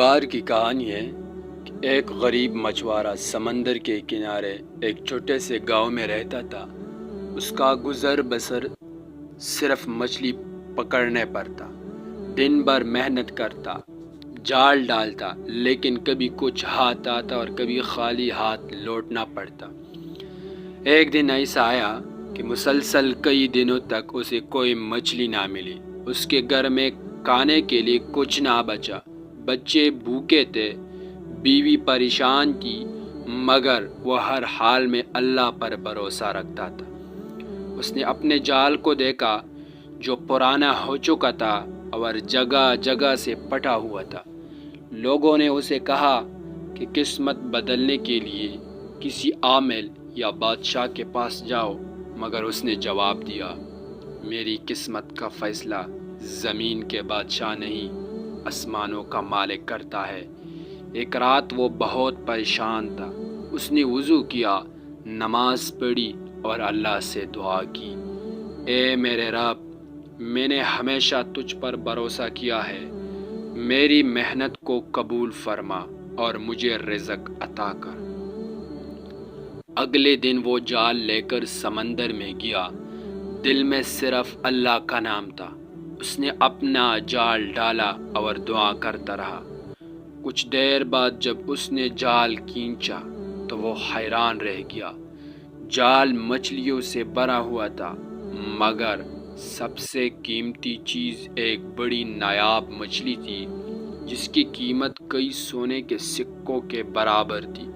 بار کی کہانی ہے کہ ایک غریب مچھوارا سمندر کے کنارے ایک چھوٹے سے گاؤں میں رہتا تھا۔ اس کا گزر بسر صرف مچھلی پکڑنے پر تھا۔ دن بھر محنت کرتا، جال ڈالتا، لیکن کبھی کچھ ہاتھ آتا اور کبھی خالی ہاتھ لوٹنا پڑتا۔ ایک دن ایسا آیا کہ مسلسل کئی دنوں تک اسے کوئی مچھلی نہ ملی۔ اس کے گھر میں کھانے کے لیے کچھ نہ بچا، بچے بھوکے تھے، بیوی پریشان تھی، مگر وہ ہر حال میں اللہ پر بھروسہ رکھتا تھا۔ اس نے اپنے جال کو دیکھا جو پرانا ہو چکا تھا اور جگہ جگہ سے پھٹا ہوا تھا۔ لوگوں نے اسے کہا کہ قسمت بدلنے کے لیے کسی عامل یا بادشاہ کے پاس جاؤ، مگر اس نے جواب دیا، میری قسمت کا فیصلہ زمین کے بادشاہ نہیں، آسمانوں کا مالک کرتا ہے۔ ایک رات وہ بہت پریشان تھا۔ اس نے وضو کیا، نماز پڑھی اور اللہ سے دعا کی، اے میرے رب، میں نے ہمیشہ تجھ پر بھروسہ کیا ہے، میری محنت کو قبول فرما اور مجھے رزق عطا کر۔ اگلے دن وہ جال لے کر سمندر میں گیا۔ دل میں صرف اللہ کا نام تھا۔ اس نے اپنا جال ڈالا اور دعا کرتا رہا۔ کچھ دیر بعد جب اس نے جال کھینچا تو وہ حیران رہ گیا۔ جال مچھلیوں سے بھرا ہوا تھا، مگر سب سے قیمتی چیز ایک بڑی نایاب مچھلی تھی جس کی قیمت کئی سونے کے سکوں کے برابر تھی۔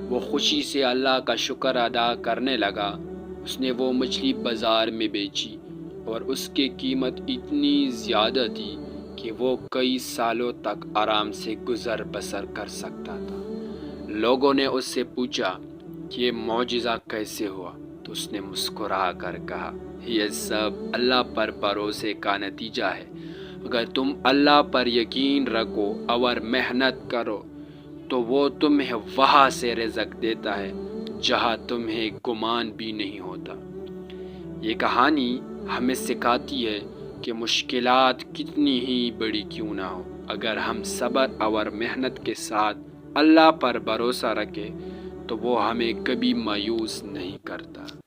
وہ خوشی سے اللہ کا شکر ادا کرنے لگا۔ اس نے وہ مچھلی بازار میں بیچی اور اس کی قیمت اتنی زیادہ تھی کہ وہ کئی سالوں تک آرام سے گزر بسر کر سکتا تھا۔ لوگوں نے اس سے پوچھا کہ یہ معجزہ کیسے ہوا، تو اس نے مسکرا کر کہا، یہ سب اللہ پر بھروسے کا نتیجہ ہے۔ اگر تم اللہ پر یقین رکھو اور محنت کرو تو وہ تمہیں وہاں سے رزق دیتا ہے جہاں تمہیں گمان بھی نہیں ہوتا۔ یہ کہانی ہمیں سکھاتی ہے کہ مشکلات کتنی ہی بڑی کیوں نہ ہو، اگر ہم صبر اور محنت کے ساتھ اللہ پر بھروسہ رکھیں تو وہ ہمیں کبھی مایوس نہیں کرتا۔